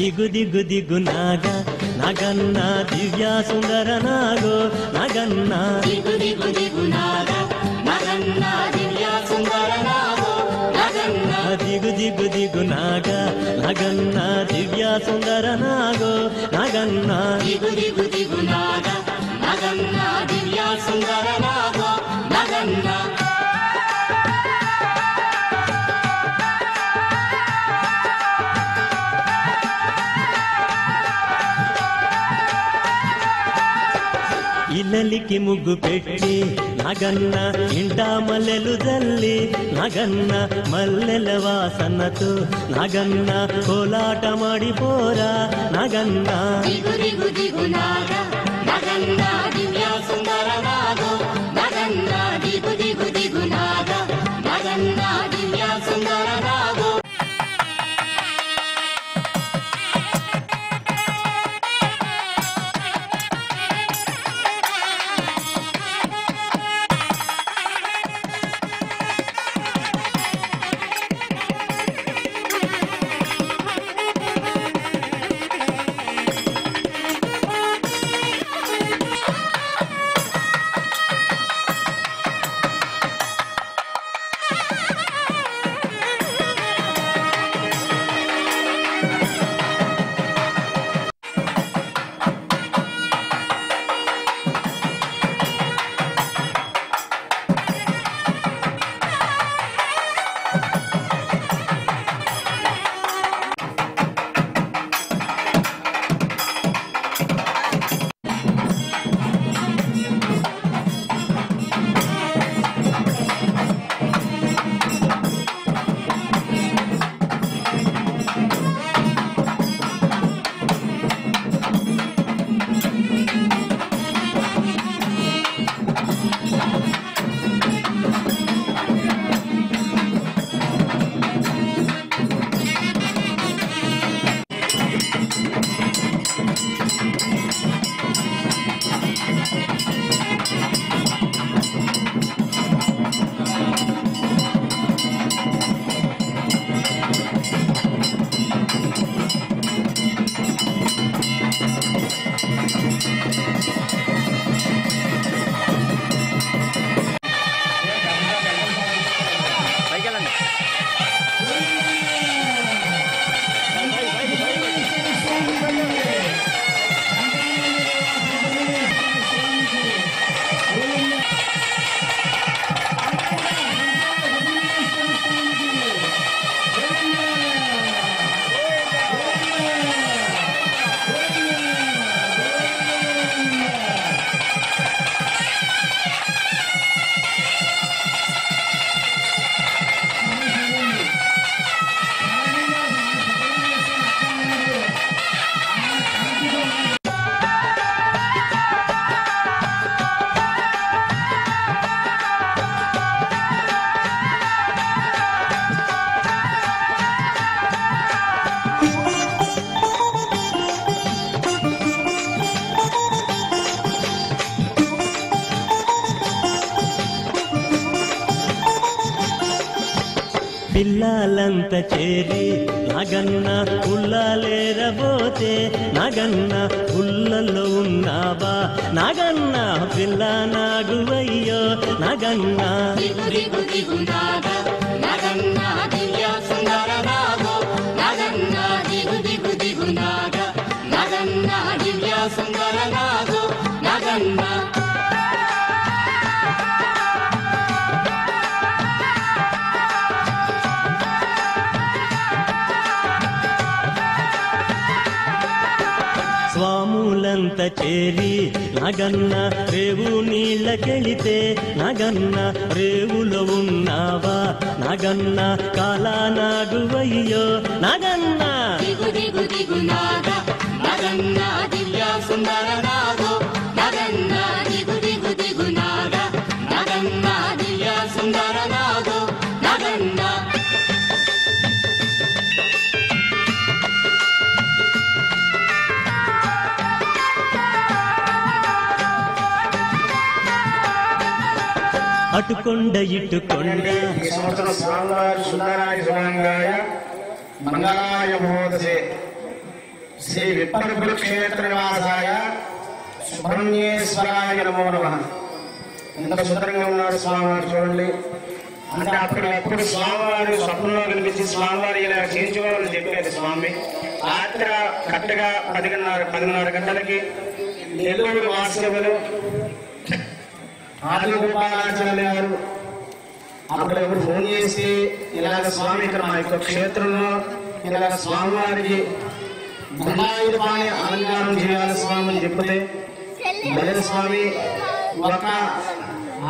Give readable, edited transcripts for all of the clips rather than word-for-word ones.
దిగు దిగు దిగు నాగ నగన్న దివ్య సుందర నాగో నగన్న దిగు దిగు దిగు నాగ నగన్న దివ్య సుందర నాగో నగన్న దిగు దిగు దిగు నాగ నగన్న దివ్య సుందర నాగో నగన్న దిగు దిగు దిగు నాగ నగన్న దివ్య సుందర నాగో నగన్న ఇల్లలికి ముగ్గు పెట్టి నగన్న ఇంటా మల్లెలు జల్లి నగన్న మల్లెల వాసనతో నగన్న కోలాట మాడిపోరా నగన్న దిగు దిగు దిగు నాగ నగన్న దివ్య సుందర నాగో నగన్న దిగు దిగు దిగు నాగ నగన్న దివ్య సుందర నాగో పిల్లలంత చేరి నగన్న పుల్లలేరబోతే నగన్న పుల్లలో ఉన్నావా నగన్న పిల్ల నాగువయ్యో నగన్న దిగు దిగు దిగు నాగ నగన్న దివ్య సుందర నాగో నగన్న దిగు దిగు దిగు నాగ నగన్న దివ్య సుందర నాగో నగన్న స్వాములంత చేరి నగన్న రేవు నీళ్ళకెళితే నగన్న రేవులో ఉన్నావా నగన్న కాలా నాగువయ్యో నగన్న దిగు దిగు దిగు నాగ నగన్న దివ్య సుందర నాగో నగన్న దిగు దిగు దిగు నాగ నగన్న దివ్య సుందర నాగో నగన్న అటుకొండ ఇటుకొండ ఈ సంవత్సరం స్వామివారి సుందరాయ సుమంగాయ మంగళాయ మహోదశే శ్రీ విప్పరపుర క్షేత్ర నివాసాయ సుబ్రహ్మణ్యేశ్వరాయ నమో నమః. ఎంత సుందరంగా ఉన్నారు స్వామివారు చూడండి. అంటే అప్పుడు స్వామివారు స్వప్నంలో కనిపించి స్వామివారు ఇలా చేయించుకోవాలని చెప్పారు స్వామి. రాత్రి కరెక్ట్గా 10:30 గంటలకి నెల్లూరు వాస్తవులు ఆది గోపాలాచార్య గారు అప్పుడు ఎవరు ఫోన్ చేసి ఇలాగ స్వామి ఇక్కడ మా యొక్క క్షేత్రంలో ఇలాగ స్వామివారికి దండాయుధపాణి అలంకారం చేయాలి స్వామి అని చెప్తే భజన స్వామి ఒక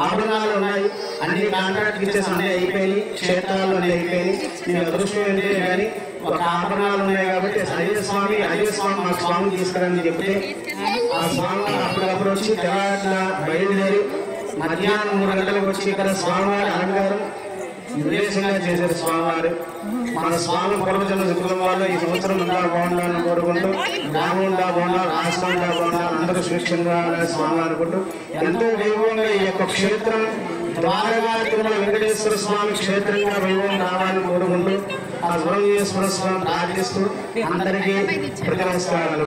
ఆభరణాలు ఉన్నాయి, అన్ని కాంట్రాక్ట్ ఇచ్చేసి అన్నీ అయిపోయి క్షేత్రాలు అన్నీ అయిపోయి నేను అదృష్టం ఏంటంటే కానీ ఒక ఆభరణాలు ఉన్నాయి కాబట్టి అజయ స్వామి మా స్వామి తీసుకురని చెప్తే ఆ స్వామి అప్పుడప్పుడు వచ్చి తెల్లట్ల బయలుదేరి మధ్యాహ్నం 3 గంటలకు వచ్చి ఇక్కడ స్వామివారి అలంకారం విశేషంగా చేశారు స్వామివారు. మన స్వామి పూర్వజన్మ సుకృతం వల్ల ఈ సంవత్సరం ఉందా బాగుండాలని కోరుకుంటూ గ్రామం ఉందా బాగుండాలి, రాష్ట్రం ఉందా బాగుండాలి, అందరూ సురక్షంగా స్వామి అనుకుంటూ ఎంతో వైభవంగా ఈ యొక్క క్షేత్రం ద్వారకా తిరుమల వెంకటేశ్వర స్వామి క్షేత్రంగా వైభవం రావాలని కోరుకుంటూ ఆ సుబ్రహ్మణ్యేశ్వర స్వామి ప్రార్థిస్తూ అందరికీ ప్రతి నమస్కారాలు.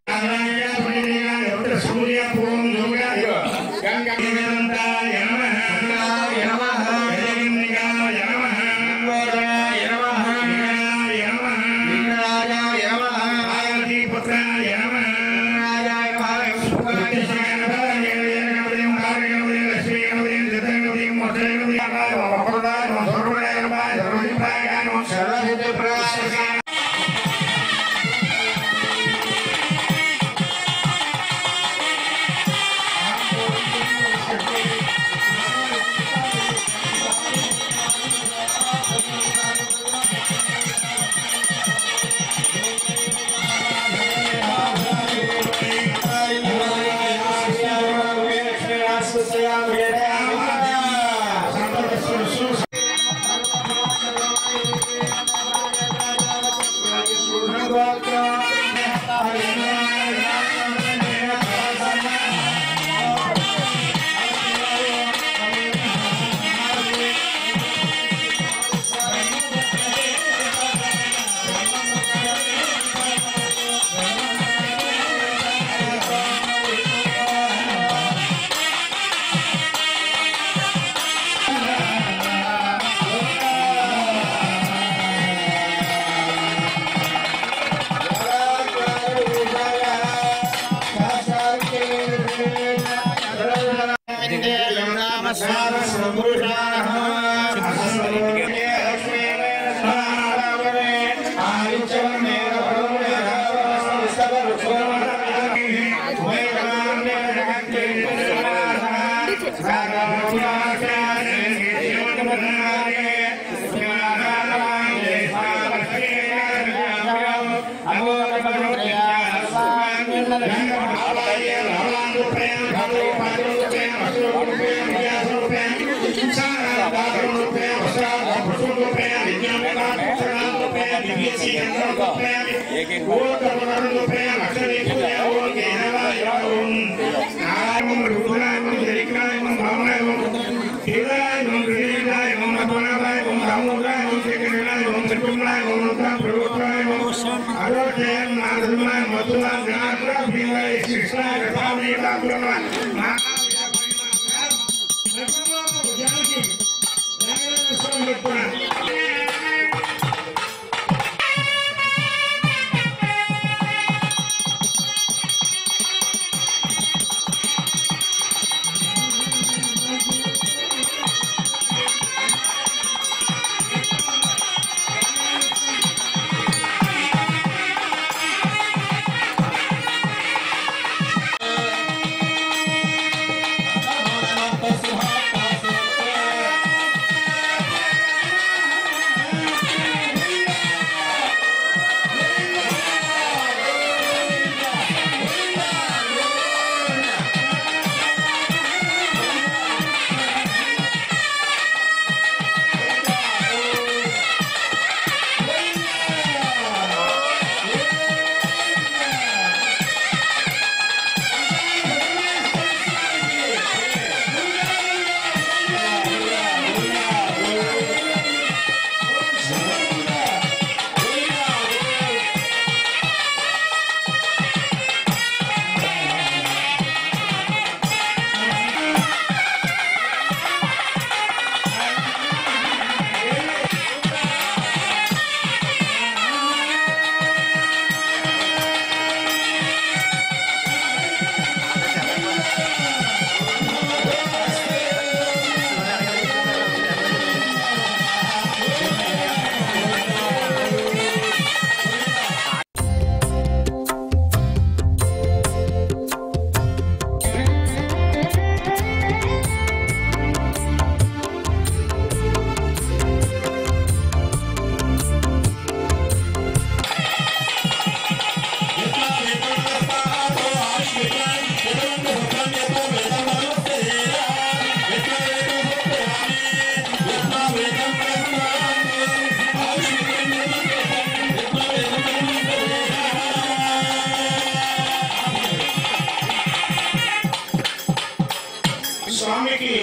స్వామికి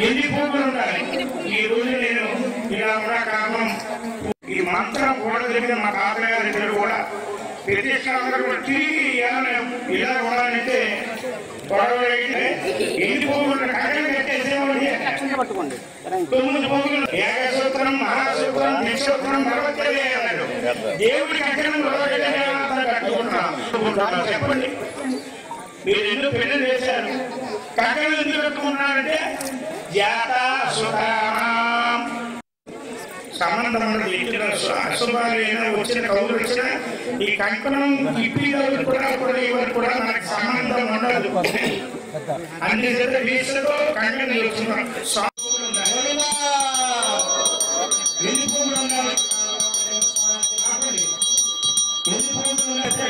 ఎన్ని పూజలు ఉండాలి. ఈ రోజు నేను ఇలా కూడా కారణం ఈ మంత్రం గోడ దగ్గర మా తాతయ్య గారి దగ్గర కూడా ప్రతిష్టాందరూ కూడా తిరిగి ఇలా ఉండాలంటే గొడవ ఎన్ని పూజలు కట్టలు పెట్టేసేవాడి 9 పూజలు ఏకసూత్రం మహాసూత్రం నిక్షూత్రం భగవద్గీత అన్నాడు. దేవుడి కట్టడం కట్టుకుంటున్నాం. చెప్పండి, మీరు ఎందుకు పెళ్లి చేశారు? కట్టలు ఎందుకు కట్టుకున్నారంటే జాత సుతాం సంబంధం ఇచ్చిన అశుభాలు ఏమైనా వచ్చిన కౌలు వచ్చినా ఈ కంకణం ఇప్పి కూడా మనకి సంబంధం ఉండదు. అన్ని వీసులతో కంకణం చూస్తున్నాం. ఎన్ని పూలు ఉండాలి?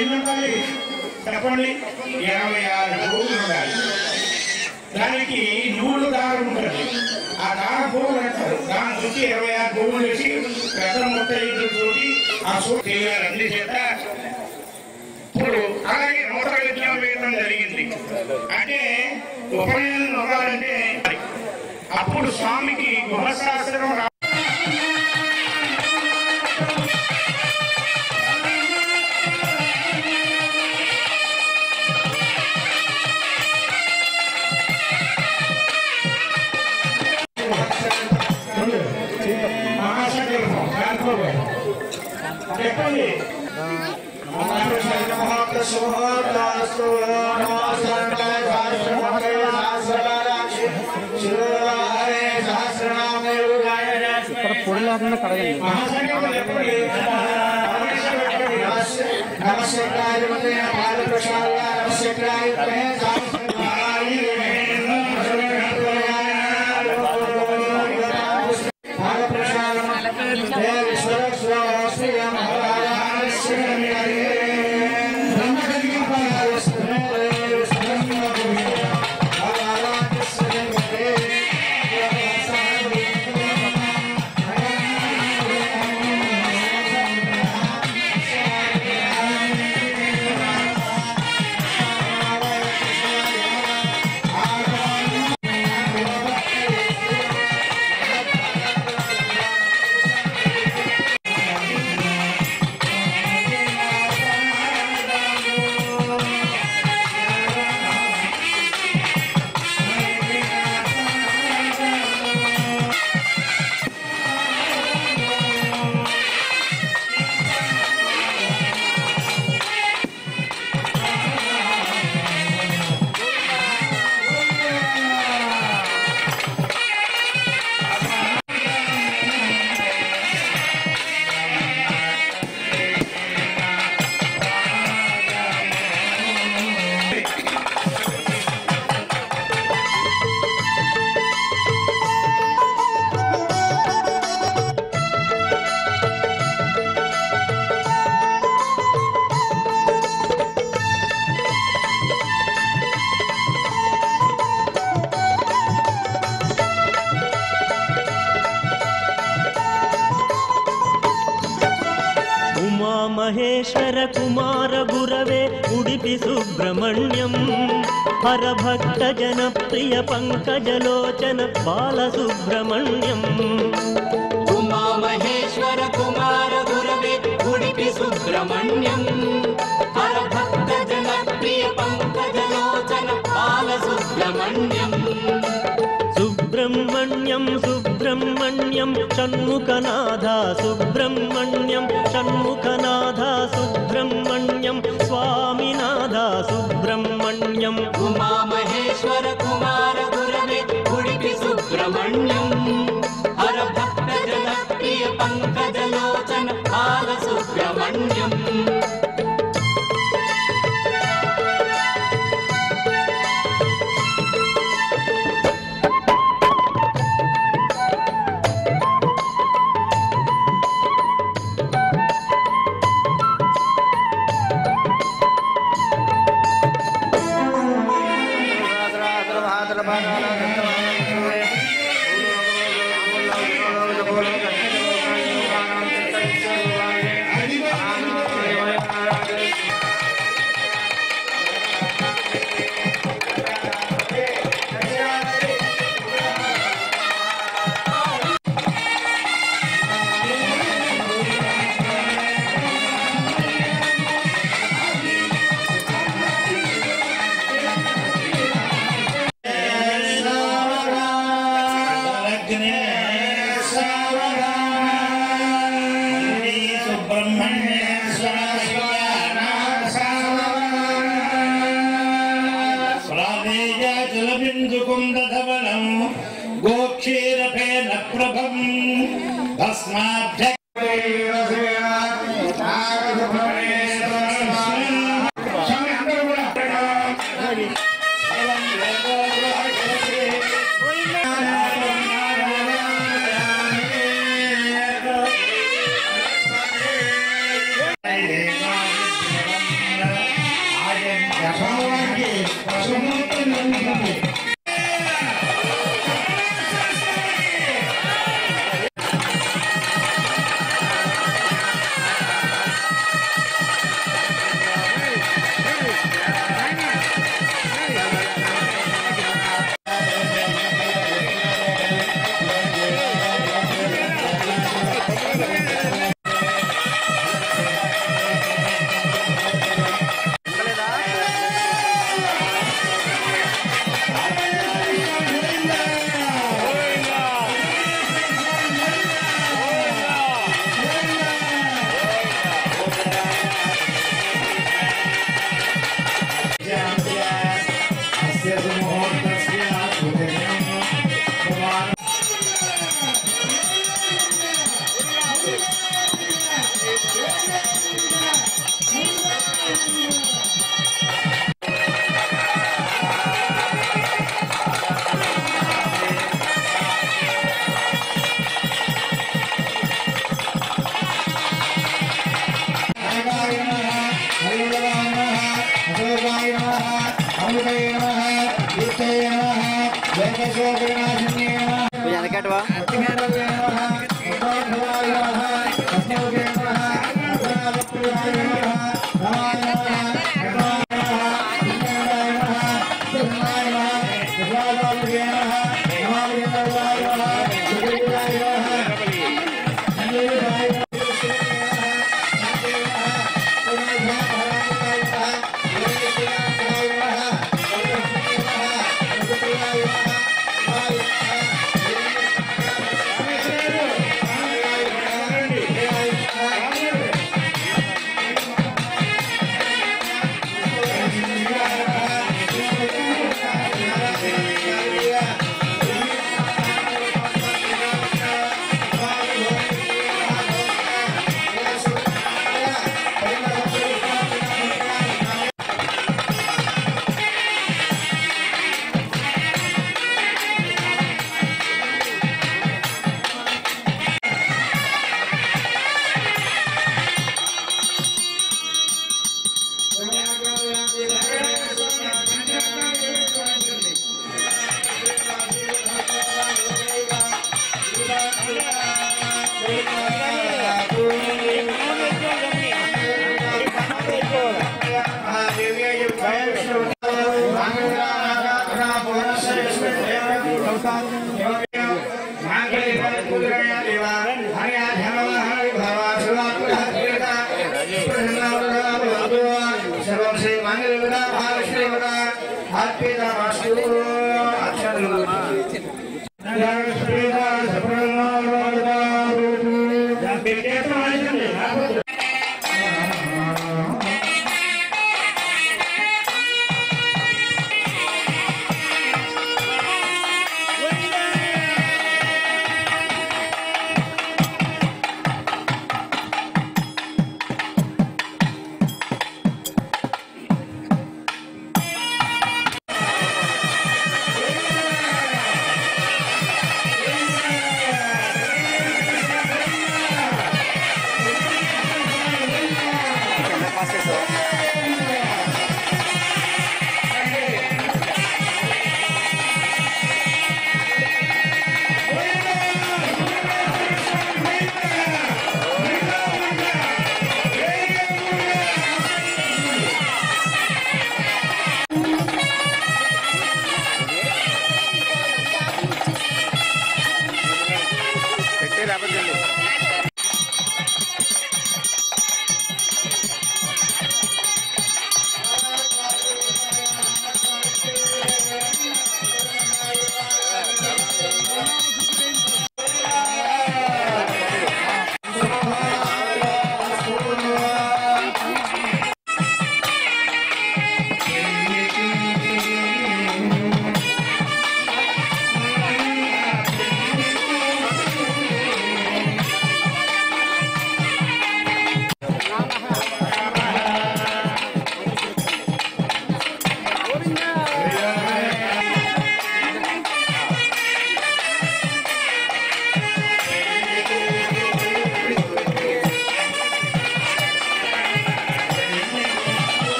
ఎన్ని ఉండాలి చెప్పండి. 26 పూలు ఉండాలి. దానికి 100 దారం ఉంటుంది. ఆ దార పువ్వులు అంటారు. దాని చుట్టూ 26 పువ్వులు వేసి పెద్ద ముట్ట తోటి ఆ సూట్ చేయాలి. అందుచేత ఇప్పుడు అలాగే నూతన విజ్ఞానం వేయడం జరిగింది. అంటే ఉపనయనం అవ్వాలంటే అప్పుడు స్వామికి గుహశాస్త్రం చెప్పండి. పొడి లేకుండా కడగండి. మహేశ్వర కుమార గురవే ఉడిపి సుబ్రహ్మణ్యం హరభక్త జనప్రియ పంకజలోచన బాలసుబ్రహ్మణ్యం. ఉమా మహేశ్వర కుమార గురవే ఉడిపి సుబ్రహ్మణ్యం హరభక్త జనప్రియ పంకజలోచన బాలసుబ్రహ్మణ్యం. సుబ్రహ్మణ్యం సుబ్రహ్మణ్యం షణ్ముఖనాథ సుబ్రహ్మణ్యం షణ్ముఖనాథ సుబ్రహ్మణ్యం స్వామినాథ సుబ్రహ్మణ్యం. ఉమా మహేశ్వర కుమార గురవే ఉడిపి సుబ్రహ్మణ్యం హరభక్త జనప్రియ పంకజలోచన బాలసుబ్రహ్మణ్యం. ముకుందధవనం గోక్షీరఫేన ప్రభం తస్మాత్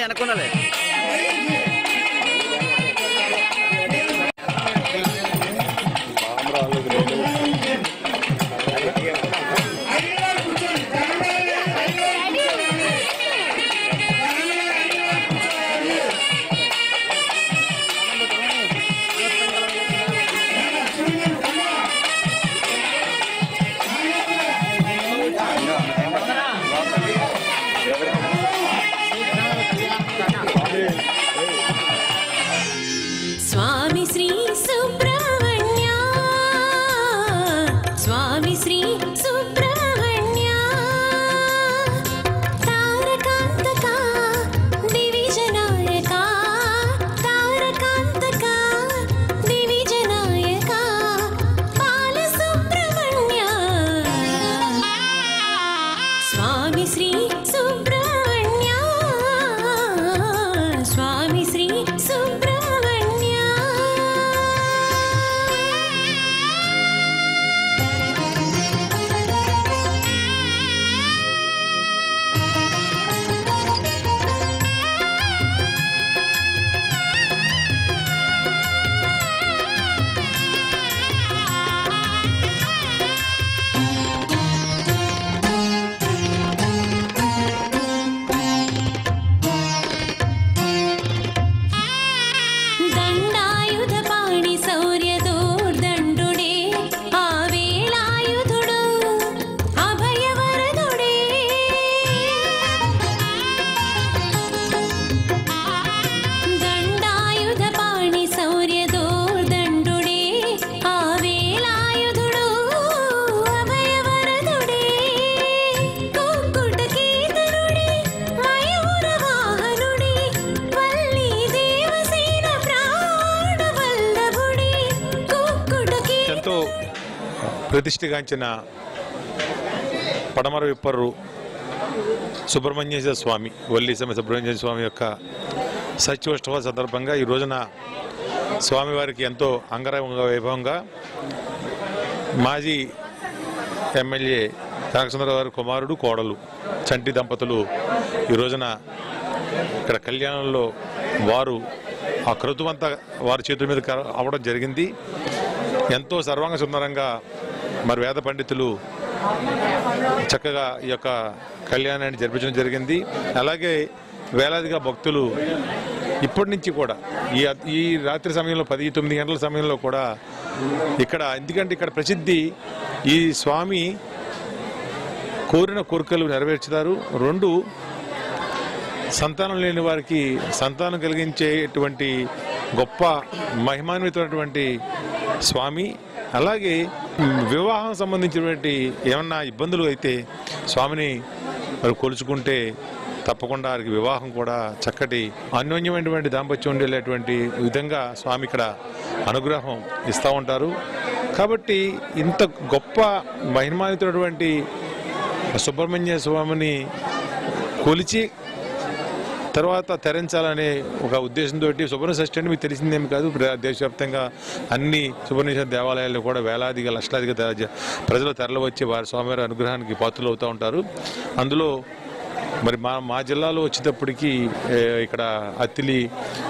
అనుకున్నలే. స్వామి శ్రీ సుబ్రహ్మణ్య, స్వామి శ్రీ సుబ్రహ్మణ్య, తారకాంతక దివిజనాయక, తారకాంతక దివిజనాయక, బాల సుబ్రహ్మణ్య, స్వామి శ్రీ సుబ్రహ్మణ్య, స్వామి శ్రీ సుబ్రహ్మణ్య. దండాయుధపాణి శౌర్యదోర్దండుడే, ఆవేలాయుధుడు అభయవరదుడే, దండాయుధపాణి శౌర్యదోర్దండుడే, ఆవేలాయుధుడు అభయవరదుడే, కుక్కుటకీతనుడే, మయూరవాహనుడే, వల్లీ దేవసేన ప్రాణవల్లభుడే, కుక్కుటకీ ఎంతో ప్రతిష్ఠగాంచిన పడమర విప్పర్రు సుబ్రహ్మణ్యేశ్వర స్వామి, వల్లి సమేత సుబ్రహ్మణ్యేశ్వర స్వామి యొక్క సత్యోత్సవ సందర్భంగా ఈ రోజున స్వామివారికి ఎంతో అంగరంగ వైభవంగా మాజీ ఎమ్మెల్యే కనకసుందరరావు గారి కుమారుడు కోడలు చంటి దంపతులు ఈ రోజున ఇక్కడ కళ్యాణంలో వారు ఆ క్రతువంతా వారి చేతుల మీద అవ్వడం జరిగింది. ఎంతో సర్వాంగ సుందరంగా మరి వేద పండితులు చక్కగా ఈ యొక్క కళ్యాణాన్ని జరిపించడం జరిగింది. అలాగే వేలాదిగా భక్తులు ఇప్పటి నుంచి కూడా ఈ రాత్రి సమయంలో 10-9 గంటల సమయంలో కూడా ఇక్కడ, ఎందుకంటే ఇక్కడ ప్రసిద్ధి ఈ స్వామి కోరిన కోరికలు నెరవేర్చుతారు. 2 సంతానం లేని వారికి సంతానం కలిగించేటువంటి గొప్ప మహిమాన్వితమైనటువంటి స్వామి. అలాగే వివాహం సంబంధించినటువంటి ఏమన్నా ఇబ్బందులు అయితే స్వామిని మరి కొలుచుకుంటే తప్పకుండా వారికి వివాహం కూడా చక్కటి అన్యోన్యమైనటువంటి దాంపత్యం ఉండేటువంటి విధంగా స్వామి ఇక్కడ అనుగ్రహం ఇస్తూ ఉంటారు. కాబట్టి ఇంత గొప్ప మహిమాన్వితమైనటువంటి సుబ్రహ్మణ్య స్వామిని కొలిచి తర్వాత తరించాలనే ఒక ఉద్దేశంతో సుబ్రహ్మణ్య షష్ఠి అంటే మీకు తెలిసిందేమి కాదు, దేశవ్యాప్తంగా అన్ని సుబ్రహ్మణ్య దేవాలయాల్లో కూడా వేలాదిగా లక్షలాదిగా ప్రజలు తరలి వచ్చి వారి స్వామివారి అనుగ్రహానికి పాత్రలు అవుతూ ఉంటారు. అందులో మరి మా జిల్లాలో వచ్చేటప్పటికి ఇక్కడ అత్తిలి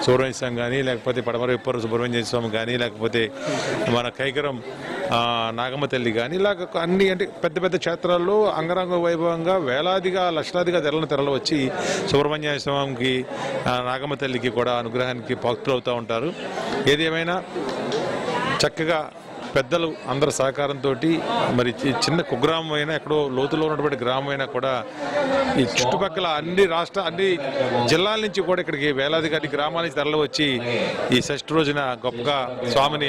సుబ్రహ్మణ్య స్వామి కానీ, లేకపోతే పడమర విప్పరు సుబ్రహ్మణ్య స్వామి కానీ, లేకపోతే మన కైకరం నాగమ్మ తల్లి కానీ, ఇలాగ అన్ని అంటే పెద్ద పెద్ద క్షేత్రాల్లో అంగరంగ వైభవంగా వేలాదిగా లక్షలాదిగా తెరలు వచ్చి సుబ్రహ్మణ్య స్వామికి నాగమ్మ తల్లికి కూడా అనుగ్రహానికి పాత్రలు అవుతూ ఉంటారు. ఏది ఏమైనా చక్కగా పెద్దలు అందరి సహకారంతో మరి చిన్న కుగ్రామం అయినా ఎక్కడో లోతులో ఉన్నటువంటి గ్రామం అయినా కూడా ఈ చుట్టుపక్కల అన్ని జిల్లాల నుంచి కూడా ఇక్కడికి వేలాదిగా గ్రామాల నుంచి తరలి వచ్చి ఈ షష్ఠి రోజున గొప్పగా స్వామిని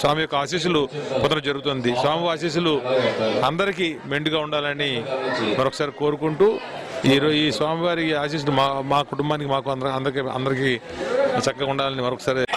స్వామి యొక్క ఆశీస్సులు పొందడం జరుగుతుంది. స్వామి ఆశీస్సులు అందరికీ మెండుగా ఉండాలని మరొకసారి కోరుకుంటూ ఈ స్వామివారి ఆశీస్సులు మా కుటుంబానికి మాకు అందరికీ చక్కగా ఉండాలని మరొకసారి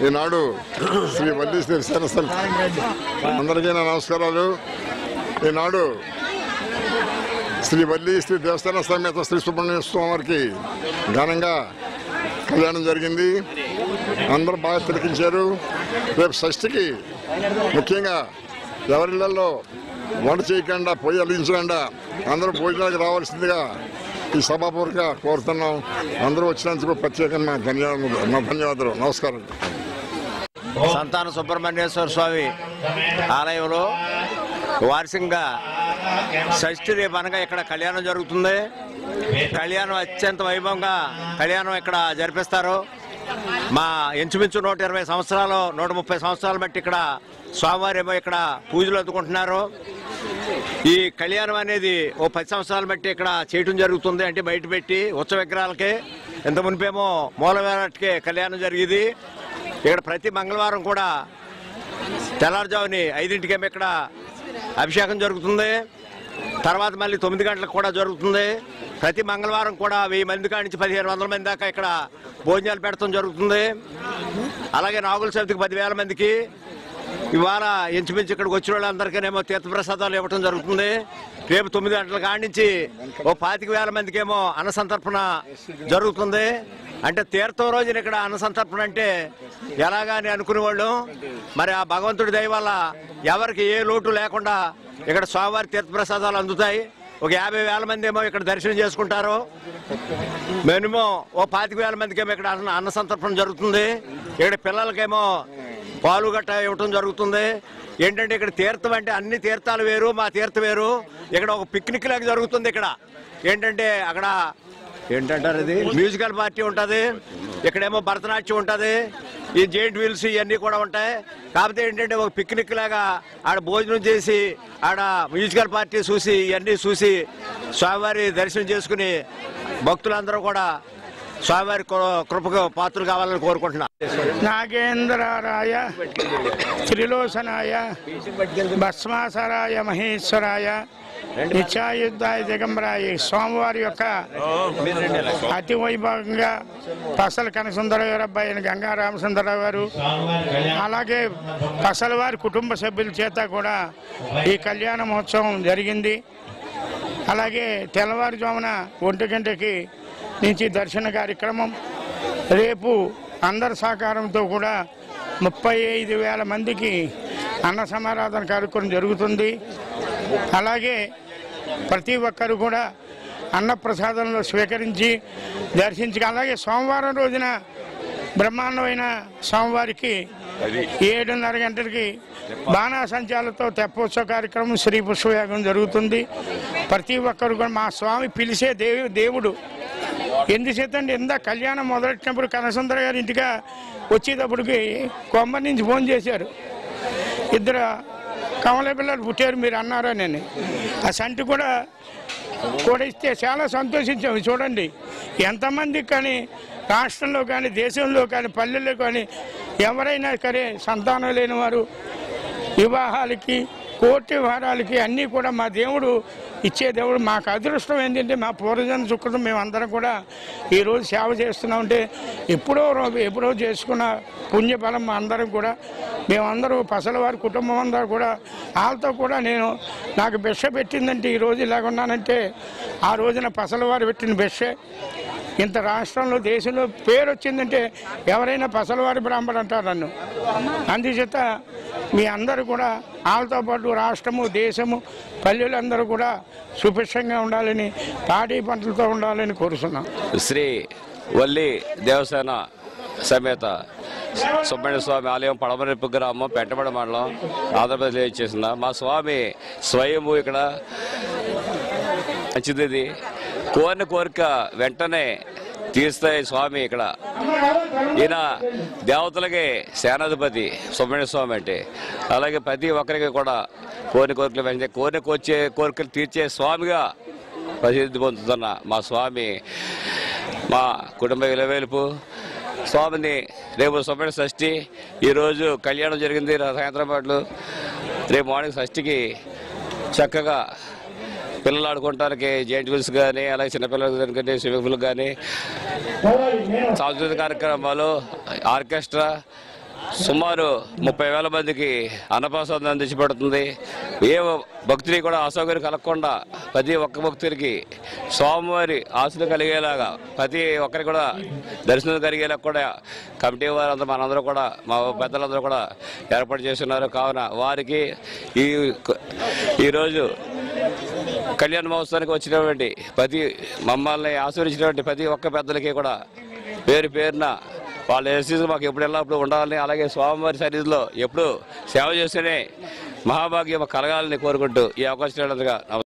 ఈనాడు శ్రీ వల్లి శ్రీ సరస్వతి అందరికీ నా నమస్కారాలు. ఈనాడు శ్రీ వల్లి శ్రీ దేవస్థాన సమేత శ్రీ సుబ్రహ్మణ్య స్వామి వారికి ఘనంగా కళ్యాణం జరిగింది. అందరూ బాగా తిలకించారు. రేపు షష్ఠికి ముఖ్యంగా ఎవరిళ్లలో వంట చేయకుండా పొయ్యి వెలిగించకుండా అందరూ భోజనాలకు రావాల్సిందిగా ఈ సభాపూర్వకంగా కోరుతున్నాం. అందరూ వచ్చినందుకు ప్రత్యేకంగా ధన్యవాదాలు. నమస్కారం. సంతాన సుబ్రహ్మణ్యేశ్వర స్వామి ఆలయంలో వార్షికంగా షష్ఠి రేపు అనగా ఇక్కడ కళ్యాణం జరుగుతుంది. కళ్యాణం అత్యంత వైభవంగా కళ్యాణం ఇక్కడ జరిపిస్తారు. మా ఇంచుమించు 120 సంవత్సరాలు 130 సంవత్సరాలు బట్టి ఇక్కడ స్వామివారు ఏమో ఇక్కడ పూజలు అందుకుంటున్నారు. ఈ కళ్యాణం అనేది ఓ 10 సంవత్సరాలు బట్టి ఇక్కడ చేయటం జరుగుతుంది. అంటే బయట పెట్టి ఉత్సవ విగ్రహాలకి ఇంత మునిపేమో మూలవేళకి కళ్యాణం జరిగింది. ఇక్కడ ప్రతి మంగళవారం కూడా తెల్లారుజాముని 5ంటికేమో ఇక్కడ అభిషేకం జరుగుతుంది. తర్వాత మళ్ళీ 9 గంటలకు కూడా జరుగుతుంది. ప్రతి మంగళవారం కూడా 1000 మంది కాడి నుంచి 1500 మంది దాకా ఇక్కడ భోజనాలు పెడతాం జరుగుతుంది. అలాగే నాగుల చవితికి 10,000 మందికి, ఇవాళ ఇంచుమించు ఇక్కడికి వచ్చిన వాళ్ళందరికీనేమో తీర్థప్రసాదాలు ఇవ్వటం జరుగుతుంది. రేపు 9 గంటల కాడి నుంచి ఓ 25,000 మందికేమో అన్నసంతర్పణ జరుగుతుంది. అంటే తీర్థం రోజున ఇక్కడ అన్నసంతర్పణ అంటే ఎలాగాని అనుకునేవాళ్ళు. మరి ఆ భగవంతుడి దయ వల్ల ఎవరికి ఏ లోటు లేకుండా ఇక్కడ స్వామివారి తీర్థప్రసాదాలు అందుతాయి. ఒక 50,000 మంది ఏమో ఇక్కడ దర్శనం చేసుకుంటారు. మినిమం ఓ 25,000 మందికేమో ఇక్కడ అన్నసంతర్పణ జరుగుతుంది. ఇక్కడ పిల్లలకేమో పాలు గట్ట ఇవ్వటం జరుగుతుంది. ఏంటంటే ఇక్కడ తీర్థం అంటే అన్ని తీర్థాలు వేరు, మా తీర్థం వేరు. ఇక్కడ ఒక పిక్నిక్ లాగా జరుగుతుంది. ఇక్కడ ఏంటంటే అక్కడ ఏంటంటారు ఇది మ్యూజికల్ పార్టీ ఉంటుంది, ఇక్కడేమో భరతనాట్యం ఉంటుంది, ఈ జెయింట్ వీల్స్ ఇవన్నీ కూడా ఉంటాయి. కాకపోతే ఏంటంటే ఒక పిక్నిక్ లాగా ఆడ భోజనం చేసి ఆడ మ్యూజికల్ పార్టీ చూసి ఇవన్నీ చూసి స్వామివారి దర్శనం చేసుకుని భక్తులందరూ కూడా స్వామివారి కృపకు పాత్రలు కావాలని కోరుకుంటున్నా. నాగేంద్రాయ త్రిలోచనాయ భస్మాసరాయ మహేశ్వరాయ నిత్యాయుద్ధాయ దిగంబరాయ స్వామివారి యొక్క అతి వైభవంగా పసల కనసుందరరావు గారు అబ్బాయి అయిన గంగా రామసుందరరావు గారు, అలాగే పసల వారి కుటుంబ సభ్యుల చేత కూడా ఈ కళ్యాణ మహోత్సవం జరిగింది. అలాగే తెల్లవారుజామున 1 గంటకి నుంచి దర్శన కార్యక్రమం. రేపు అందరి సహకారంతో కూడా 35,000 మందికి అన్న సమారాధన కార్యక్రమం జరుగుతుంది. అలాగే ప్రతి ఒక్కరు కూడా అన్నప్రసాదంలో స్వీకరించి దర్శించి, అలాగే సోమవారం రోజున బ్రహ్మాండమైన స్వామివారికి 7:30 గంటలకి బాణాసంచాలతో తెప్పోత్సవ కార్యక్రమం శ్రీ పుష్పయాగం జరుగుతుంది. ప్రతి ఒక్కరు కూడా మా స్వామి పిలిచే దేవుడు. ఎందుచేతండి ఇందా కళ్యాణం మొదలెట్టినప్పుడు కనసుందర గారి ఇంటిగా వచ్చేటప్పటికి కొమ్మరి నుంచి ఫోన్ చేశారు. 2 కమల పిల్లలు పుట్టారు మీరు అన్నారా నేను. ఆ సంటి కూడా కూడా ఇస్తే చాలా సంతోషించాము. చూడండి ఎంతమందికి కానీ రాష్ట్రంలో కానీ దేశంలో కానీ పల్లెల్లో కానీ ఎవరైనా సరే సంతానం లేని వారు వివాహాలకి కోర్టు వ్యవహారాలకి అన్నీ కూడా మా దేవుడు ఇచ్చే దేవుడు. మాకు అదృష్టం ఏంటంటే మా పూర్వజన్మ సుకృతం మేమందరం కూడా ఈరోజు సేవ చేస్తున్నామంటే ఎప్పుడో చేసుకున్న పుణ్యఫలం మా అందరం కూడా మేమందరూ పసలవారి కుటుంబం అందరూ కూడా వాళ్ళతో కూడా నాకు భిక్ష పెట్టిందంటే ఈరోజు ఇలాగ ఉన్నానంటే ఆ రోజున పసలవారు పెట్టిన భిక్షే ఇంత రాష్ట్రంలో దేశంలో పేరు వచ్చిందంటే ఎవరైనా పసలవారి బ్రాహ్మణుడు అంటారు నన్ను. అందుచేత మీ అందరూ కూడా వాళ్ళతో పాటు రాష్ట్రము దేశము పల్లెలందరూ కూడా సుభిక్షంగా ఉండాలని పాడి పంటలతో ఉండాలని కోరుతున్నాం. శ్రీ వల్లి దేవసేన సమేత సుబ్రహ్మణ్య స్వామి ఆలయం పడమరెప్పు గ్రామం పెంటబడ మండలం ఆంధ్రప్రదేశ్లో ఇచ్చేసిన మా స్వామి స్వయంభూ ఇక్కడ మంచిది. కోరిన కోరిక వెంటనే తీరుస్తాయి స్వామి. ఇక్కడ ఈయన దేవతలకి సేనాధిపతి సుబ్రహ్మణ్య స్వామి అంటే. అలాగే ప్రతి ఒక్కరికి కూడా కోరిన కోరికలు వెంటనే కోరికలు తీర్చే స్వామిగా ప్రసిద్ధి పొందుతున్న మా స్వామి మా కుటుంబ విలవేలుపు స్వామిని రేపు సుబ్రహ్మణ్య షష్ఠి. ఈరోజు కళ్యాణం జరిగింది సాయంత్రం పాటలు. రేపు మార్నింగ్ షష్ఠికి చక్కగా పిల్లలు ఆడుకోవటానికి జెయింట్ వీల్స్ కానీ అలాగే చిన్నపిల్లలకి కానీ స్విమ్మింగ్ పూల్ కానీ సాంస్కృతిక కార్యక్రమాలు ఆర్కెస్ట్రా సుమారు 30,000 మందికి అన్నప్రసాదం అందించబడుతుంది. ఏ భక్తుని కూడా అసౌకర్యం కలగకుండా ప్రతి ఒక్క భక్తుడికి స్వామివారి ఆశలు కలిగేలాగా ప్రతి ఒక్కరికి కూడా దర్శనం కలిగేలా కూడా కమిటీ వారందరూ మనందరూ కూడా మా పెద్దలందరూ కూడా ఏర్పాటు చేస్తున్నారు. కావున వారికి ఈరోజు కళ్యాణ మహోత్సవానికి వచ్చినటువంటి మమ్మల్ని ఆశీర్వదించినటువంటి ప్రతి ఒక్క పెద్దలకి కూడా పేరున వాళ్ళ ఎస్సీస్ మాకు ఎప్పుడు ఎల్లప్పుడు ఉండాలని, అలాగే స్వామివారి సన్నిధిలో ఎప్పుడు సేవ చేస్తేనే మహాభాగ్యం కలగాలని కోరుకుంటూ ఈ అవకాశం ఇచ్చినందుకు నమస్కారం.